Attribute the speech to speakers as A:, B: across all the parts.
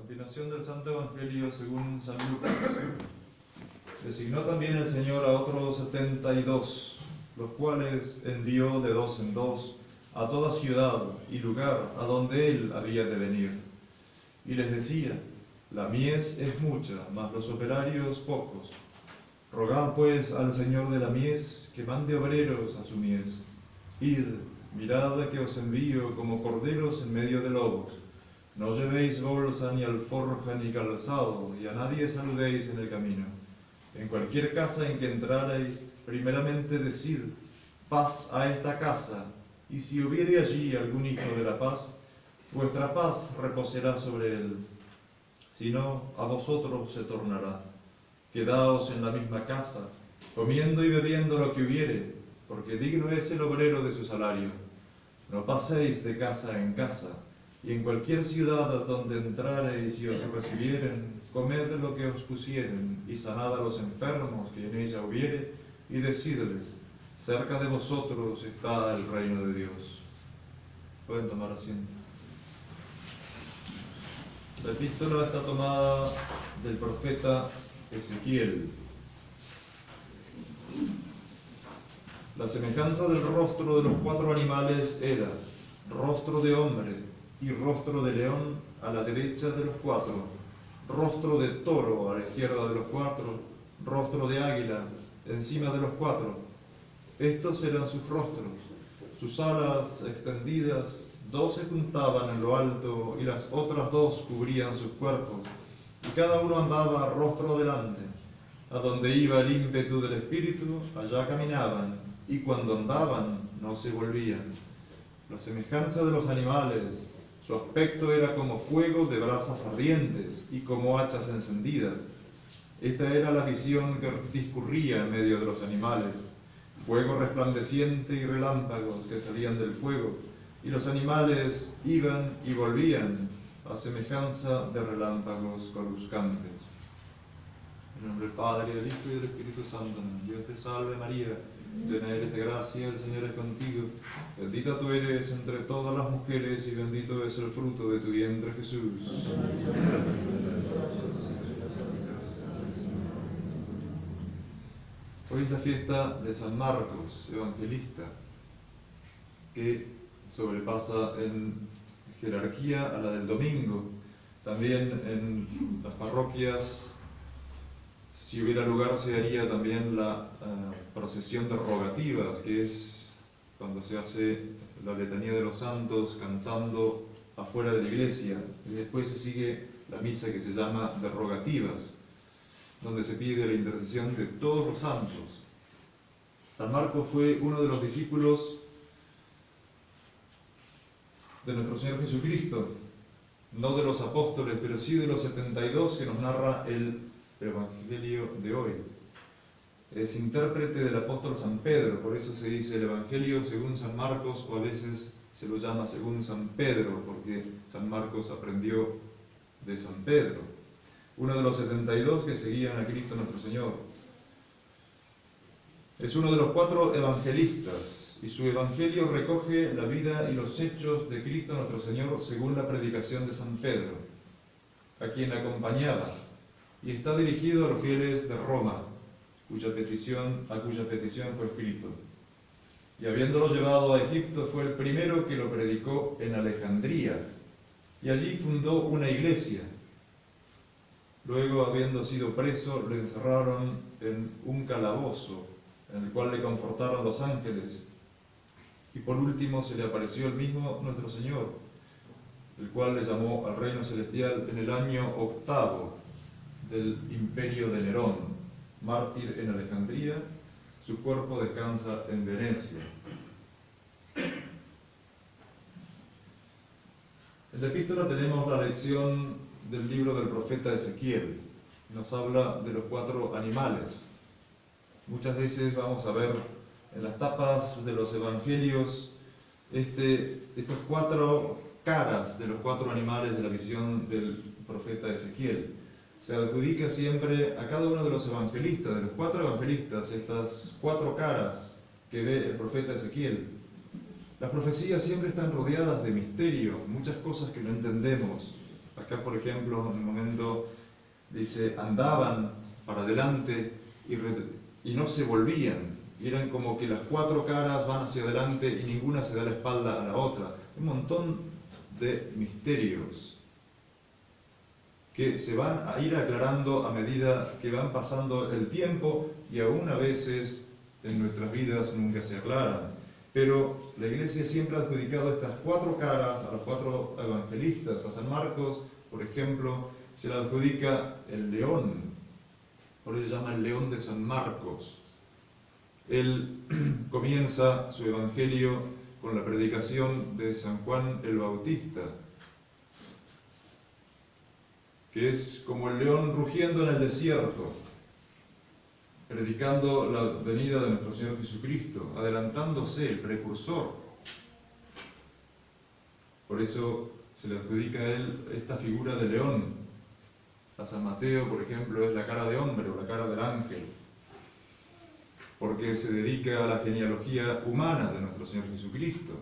A: Continuación del Santo Evangelio según San Lucas. Designó también el Señor a otros 72, los cuales envió de dos en dos a toda ciudad y lugar a donde él había de venir. Y les decía: la mies es mucha, mas los operarios pocos. Rogad pues al Señor de la mies que mande obreros a su mies. Id, mirad que os envío como corderos en medio de lobos. No llevéis bolsa, ni alforja, ni calzado, y a nadie saludéis en el camino. En cualquier casa en que entrareis, primeramente decid: paz a esta casa, y si hubiere allí algún hijo de la paz, vuestra paz reposará sobre él. Si no, a vosotros se tornará. Quedaos en la misma casa, comiendo y bebiendo lo que hubiere, porque digno es el obrero de su salario. No paséis de casa en casa, y en cualquier ciudad donde entrareis y os recibieren, comed lo que os pusieren, y sanad a los enfermos que en ella hubiere, y decidles: cerca de vosotros está el reino de Dios. Pueden tomar asiento. La epístola está tomada del profeta Ezequiel. La semejanza del rostro de los cuatro animales era rostro de hombre y rostro de león a la derecha de los cuatro, rostro de toro a la izquierda de los cuatro, rostro de águila encima de los cuatro. Estos eran sus rostros. Sus alas extendidas, dos se juntaban en lo alto y las otras dos cubrían sus cuerpos, y cada uno andaba rostro adelante. A donde iba el ímpetu del espíritu, allá caminaban, y cuando andaban no se volvían. La semejanza de los animales, su aspecto era como fuego de brasas ardientes y como hachas encendidas. Esta era la visión que discurría en medio de los animales: fuego resplandeciente y relámpagos que salían del fuego, y los animales iban y volvían a semejanza de relámpagos coruscantes. En nombre del Padre, del Hijo y del Espíritu Santo. Dios te salve María, llena eres de gracia, el Señor es contigo. Bendita tú eres entre todas las mujeres y bendito es el fruto de tu vientre, Jesús. Hoy es la fiesta de San Marcos, evangelista, que sobrepasa en jerarquía a la del domingo. También en las parroquias, si hubiera lugar, se haría también la procesión de rogativas, que es cuando se hace la letanía de los santos cantando afuera de la iglesia, y después se sigue la misa que se llama de rogativas, donde se pide la intercesión de todos los santos. San Marcos fue uno de los discípulos de nuestro Señor Jesucristo, no de los apóstoles, pero sí de los 72 que nos narra el Evangelio de hoy. Es intérprete del apóstol San Pedro, por eso se dice el Evangelio según San Marcos, o a veces se lo llama según San Pedro, porque San Marcos aprendió de San Pedro, uno de los 72 que seguían a Cristo nuestro Señor. Es uno de los cuatro evangelistas, y su evangelio recoge la vida y los hechos de Cristo nuestro Señor según la predicación de San Pedro, a quien acompañaba, y está dirigido a los fieles de Roma, a cuya petición fue escrito. Y habiéndolo llevado a Egipto, fue el primero que lo predicó en Alejandría, y allí fundó una iglesia. Luego, habiendo sido preso, lo encerraron en un calabozo, en el cual le confortaron los ángeles. Y por último se le apareció el mismo nuestro Señor, el cual le llamó al reino celestial en el año 8º del imperio de Nerón, mártir en Alejandría. Su cuerpo descansa en Venecia. En la epístola tenemos la lección del libro del profeta Ezequiel. Nos habla de los cuatro animales. Muchas veces vamos a ver en las tapas de los evangelios estas cuatro caras de los cuatro animales de la visión del profeta Ezequiel. Se adjudica siempre a cada uno de los evangelistas, de los cuatro evangelistas, estas cuatro caras que ve el profeta Ezequiel. Las profecías siempre están rodeadas de misterio, muchas cosas que no entendemos. Acá, por ejemplo, en un momento dice, andaban para adelante y no se volvían. Y eran como que las cuatro caras van hacia adelante y ninguna se da la espalda a la otra. Un montón de misterios que se van a ir aclarando a medida que van pasando el tiempo y aún a veces en nuestras vidas nunca se aclaran. Pero la Iglesia siempre ha adjudicado estas cuatro caras a los cuatro evangelistas. A San Marcos, por ejemplo, se le adjudica el león, por eso se llama el león de San Marcos. Él comienza su evangelio con la predicación de San Juan el Bautista, que es como el león rugiendo en el desierto, predicando la venida de nuestro Señor Jesucristo, adelantándose, el precursor. Por eso se le adjudica a él esta figura de león. A San Mateo, por ejemplo, es la cara de hombre o la cara del ángel, porque se dedica a la genealogía humana de nuestro Señor Jesucristo.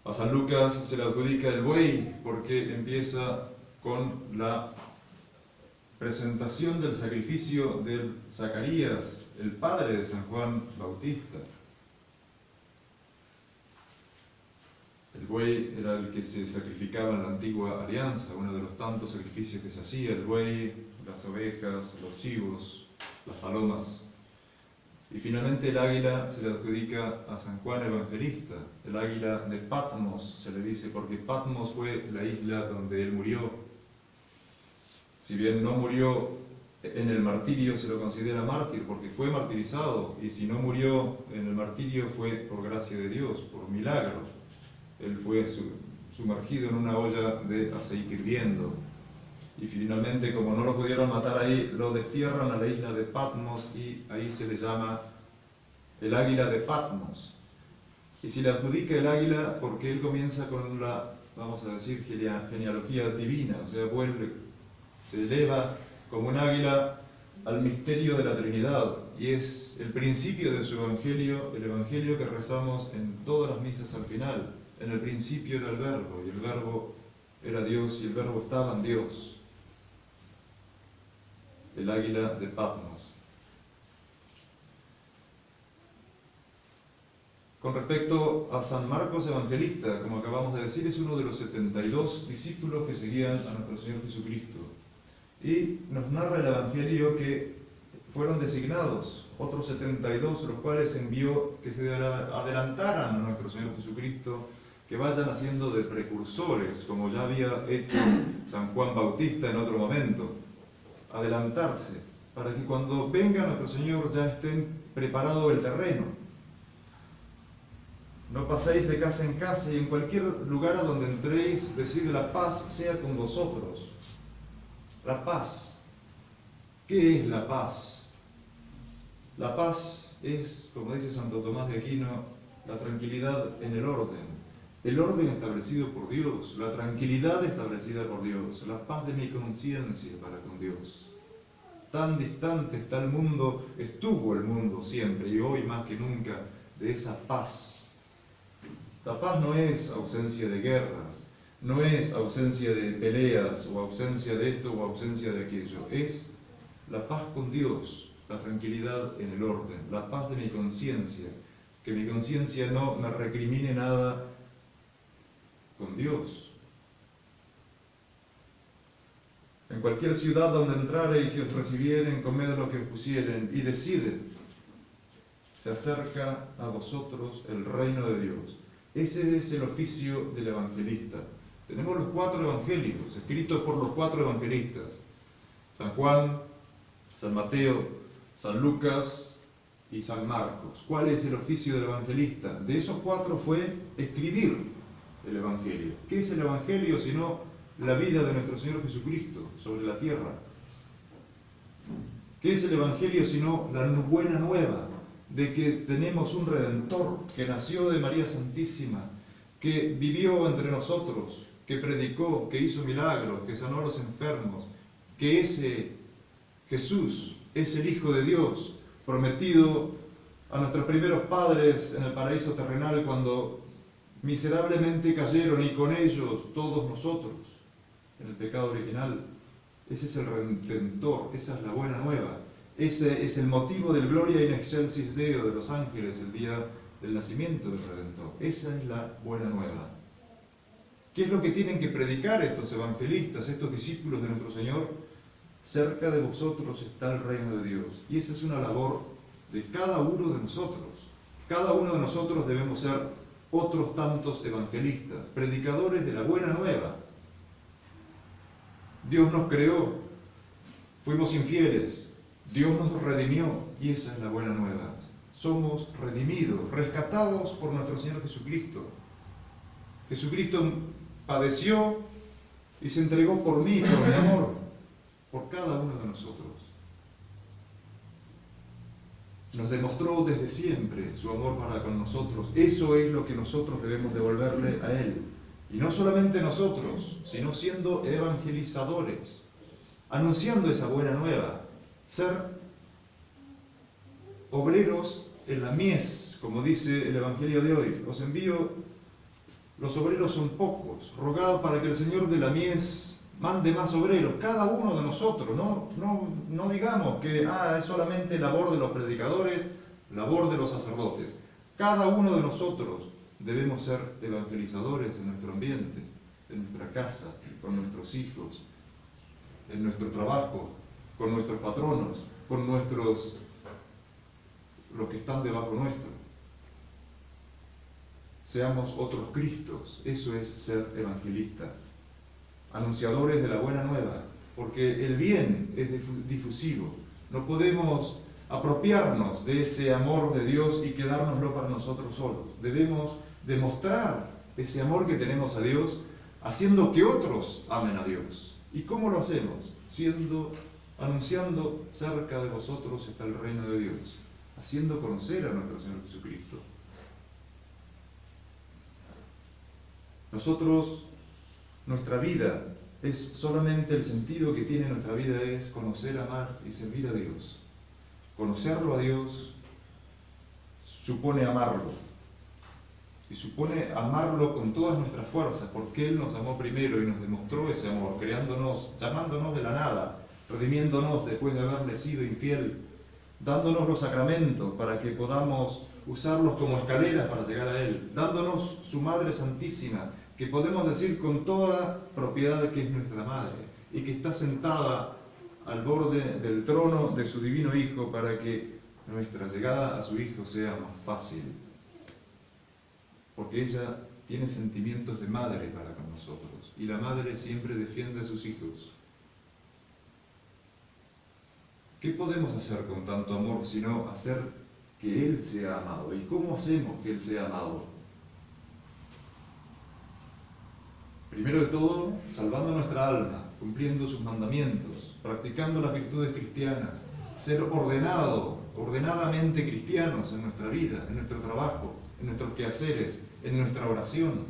A: A San Lucas se le adjudica el buey, porque empieza con la presentación del sacrificio de Zacarías, el padre de San Juan Bautista. El buey era el que se sacrificaba en la antigua alianza, uno de los tantos sacrificios que se hacía, el buey, las ovejas, los chivos, las palomas. Y finalmente el águila se le adjudica a San Juan Evangelista, el águila de Patmos se le dice, porque Patmos fue la isla donde él murió. Si bien no murió en el martirio, se lo considera mártir porque fue martirizado, y si no murió en el martirio fue por gracia de Dios, por milagro. Él fue sumergido en una olla de aceite hirviendo. Y finalmente, como no lo pudieron matar ahí, lo destierran a la isla de Patmos y ahí se le llama el águila de Patmos. Y se le adjudica el águila porque él comienza con la, vamos a decir, genealogía divina, o sea, se eleva como un águila al misterio de la Trinidad, y es el principio de su evangelio, el evangelio que rezamos en todas las misas al final. En el principio era el Verbo, y el Verbo era Dios, y el Verbo estaba en Dios. El águila de Patmos. Con respecto a San Marcos Evangelista, como acabamos de decir, es uno de los 72 discípulos que seguían a nuestro Señor Jesucristo. Y nos narra el Evangelio que fueron designados otros 72, los cuales envió que se adelantaran a nuestro Señor Jesucristo, que vayan haciendo de precursores, como ya había hecho San Juan Bautista en otro momento. Adelantarse, para que cuando venga nuestro Señor ya estén preparado el terreno. No paséis de casa en casa, y en cualquier lugar a donde entréis, decid la paz sea con vosotros. La paz. ¿Qué es la paz? La paz es, como dice Santo Tomás de Aquino, la tranquilidad en el orden establecido por Dios, la tranquilidad establecida por Dios, la paz de mi conciencia para con Dios. Tan distante está el mundo, estuvo el mundo siempre, y hoy más que nunca, de esa paz. La paz no es ausencia de guerras, no es ausencia de peleas, o ausencia de esto o ausencia de aquello. Es la paz con Dios, la tranquilidad en el orden, la paz de mi conciencia, que mi conciencia no me recrimine nada con Dios. En cualquier ciudad donde entrareis y os recibieren, comed lo que os pusieren, y deciden, se acerca a vosotros el reino de Dios. Ese es el oficio del evangelista. Tenemos los 4 evangelios, escritos por los 4 evangelistas: San Juan, San Mateo, San Lucas y San Marcos. ¿Cuál es el oficio del evangelista? De esos 4 fue escribir el evangelio. ¿Qué es el evangelio sino la vida de nuestro Señor Jesucristo sobre la tierra? ¿Qué es el evangelio sino la buena nueva de que tenemos un Redentor que nació de María Santísima, que vivió entre nosotros, que predicó, que hizo milagros, que sanó a los enfermos, que ese Jesús es el Hijo de Dios, prometido a nuestros primeros padres en el paraíso terrenal cuando miserablemente cayeron y con ellos todos nosotros en el pecado original. Ese es el Redentor, esa es la buena nueva. Ese es el motivo del Gloria in excelsis Deo de los ángeles el día del nacimiento del Redentor. Esa es la buena nueva. ¿Qué es lo que tienen que predicar estos evangelistas, estos discípulos de nuestro Señor? Cerca de vosotros está el reino de Dios. Y esa es una labor de cada uno de nosotros. Cada uno de nosotros debemos ser otros tantos evangelistas, predicadores de la buena nueva. Dios nos creó, fuimos infieles, Dios nos redimió y esa es la buena nueva. Somos redimidos, rescatados por nuestro Señor Jesucristo. Jesucristo padeció y se entregó por mí, por mi amor, por cada uno de nosotros. Nos demostró desde siempre su amor para con nosotros. Eso es lo que nosotros debemos devolverle a Él. Y no solamente nosotros, sino siendo evangelizadores, anunciando esa buena nueva, ser obreros en la mies, como dice el Evangelio de hoy. Os envío, los obreros son pocos, rogad para que el Señor de la mies mande más obreros, cada uno de nosotros, no digamos que es solamente labor de los predicadores, labor de los sacerdotes. Cada uno de nosotros debemos ser evangelizadores en nuestro ambiente, en nuestra casa, con nuestros hijos, en nuestro trabajo, con nuestros patronos, con los que están debajo nuestro. Seamos otros Cristos, eso es ser evangelista. Anunciadores de la buena nueva, porque el bien es difusivo. No podemos apropiarnos de ese amor de Dios y quedárnoslo para nosotros solos. Debemos demostrar ese amor que tenemos a Dios, haciendo que otros amen a Dios. ¿Y cómo lo hacemos? Anunciando, cerca de vosotros está el reino de Dios, haciendo conocer a nuestro Señor Jesucristo. Nuestra vida es solamente el sentido que tiene nuestra vida es conocer, amar y servir a Dios. Conocerlo a Dios supone amarlo. Y supone amarlo con todas nuestras fuerzas, porque Él nos amó primero y nos demostró ese amor, creándonos, llamándonos de la nada, redimiéndonos después de haberle sido infiel, dándonos los sacramentos para que podamos usarlos como escaleras para llegar a Él, dándonos su Madre Santísima, que podemos decir con toda propiedad que es nuestra Madre y que está sentada al borde del trono de su Divino Hijo para que nuestra llegada a su Hijo sea más fácil. Porque ella tiene sentimientos de madre para con nosotros y la madre siempre defiende a sus hijos. ¿Qué podemos hacer con tanto amor sino hacer que Él sea amado? ¿Y cómo hacemos que Él sea amado? Primero de todo, salvando nuestra alma, cumpliendo sus mandamientos, practicando las virtudes cristianas, ser ordenadamente cristianos en nuestra vida, en nuestro trabajo, en nuestros quehaceres, en nuestra oración,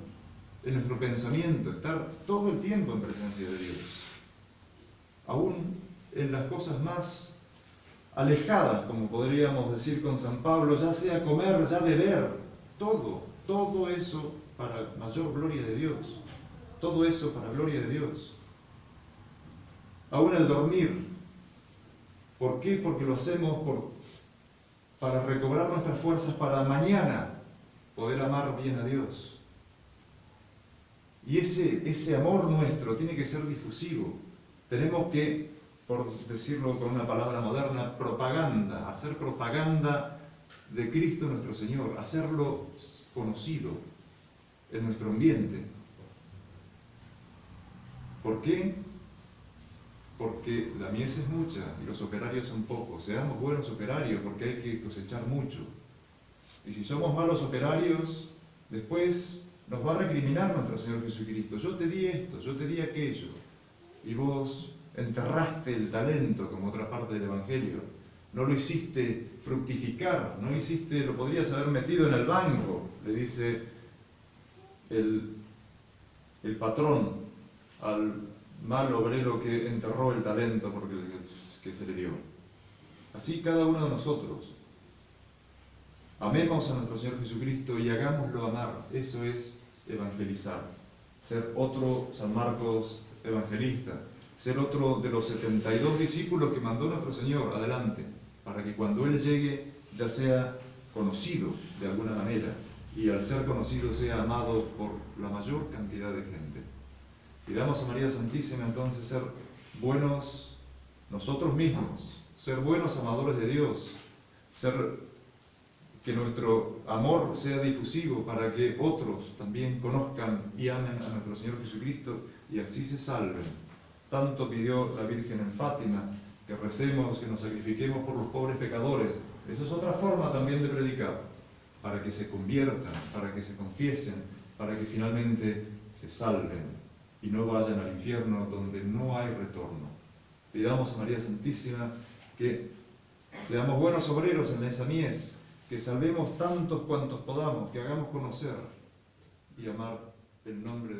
A: en nuestro pensamiento, estar todo el tiempo en presencia de Dios. Aún en las cosas más alejadas, como podríamos decir con San Pablo, ya sea comer, ya beber, todo eso para mayor gloria de Dios. Todo eso para gloria de Dios. Aún el dormir. ¿Por qué? Porque lo hacemos para recobrar nuestras fuerzas para mañana poder amar bien a Dios. Y ese amor nuestro tiene que ser difusivo. Tenemos que, por decirlo con una palabra moderna, hacer propaganda de Cristo nuestro Señor, hacerlo conocido en nuestro ambiente. ¿Por qué? Porque la mies es mucha y los operarios son pocos. Seamos buenos operarios porque hay que cosechar mucho. Y si somos malos operarios, después nos va a recriminar nuestro Señor Jesucristo. Yo te di esto, yo te di aquello. Y vos enterraste el talento, como otra parte del Evangelio. No lo hiciste fructificar, lo podrías haber metido en el banco, le dice el patrón al mal obrero que enterró el talento que se le dio. Así cada uno de nosotros. Amemos a nuestro Señor Jesucristo y hagámoslo amar. Eso es evangelizar. Ser otro San Marcos evangelista. Ser otro de los 72 discípulos que mandó nuestro Señor adelante, para que cuando Él llegue ya sea conocido de alguna manera, y al ser conocido sea amado por la mayor cantidad de gente. Pidamos a María Santísima entonces ser buenos nosotros mismos, ser buenos amadores de Dios, que nuestro amor sea difusivo para que otros también conozcan y amen a nuestro Señor Jesucristo y así se salven. Tanto pidió la Virgen en Fátima, que recemos, que nos sacrifiquemos por los pobres pecadores. Esa es otra forma también de predicar, para que se conviertan, para que se confiesen, para que finalmente se salven y no vayan al infierno donde no hay retorno. Pidamos a María Santísima que seamos buenos obreros en esa mies, que salvemos tantos cuantos podamos, que hagamos conocer y amar el nombre de